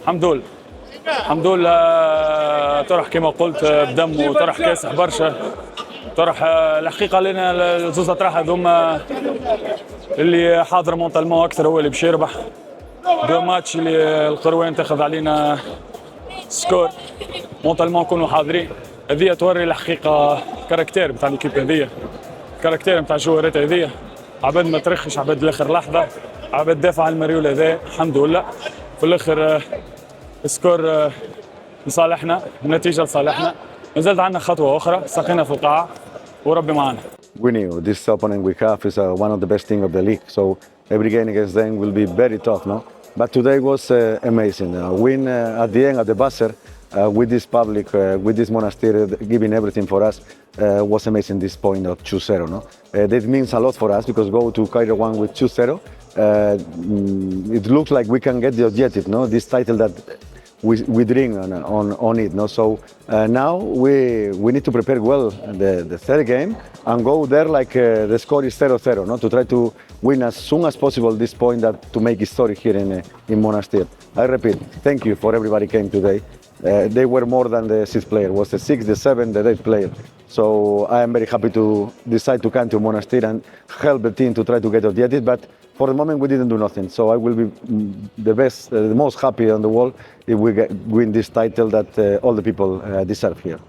الحمد لله الحمد لله. طرح كما قلت بدم وطرح كاسح برشا. طرح الحقيقه لنا الزوز اطراح هذوما اللي حاضر مونتالمون اكثر هو اللي باش يربح. دو ماتش اللي القروان تاخذ علينا سكور مونتالمون نكونوا حاضرين. هذه توري الحقيقه كاركتير نتاع ليكيب هذيا، كاركتير نتاع الجوهرات هذيا. عباد ما ترخش، عباد الاخر لحظه، عباد دافع على المريول هذا. الحمد لله في الاخر سكور لصالحنا، النتيجه لصالحنا. مازالت عندنا خطوه اخرى، ساقينا في القاعه وربي معنا. We knew this opponent we have is one of the best team of the league, so every game against them will be very tough, no? But today was amazing. Win at the end, at the buzzer, with this public, with this monastery giving everything for us, was amazing. This point of 2-0, no? That means a lot for us because go to Cairo 1 with 2-0. It looks like we can get the objective, no? This title that we dream on it, no? So now we need to prepare well the third game and go there like the score is 0-0, no? To try to win as soon as possible this point that to make history here in Monastir. I repeat, thank you for everybody came today. They were more than the 6th player. It was the 6th, the 7th, the 8th player. So I am very happy to decide to come to Monastir and help the team to try to get objective. But for the moment, we didn't do nothing. So I will be the most happy on the world if we win this title that all the people deserve here.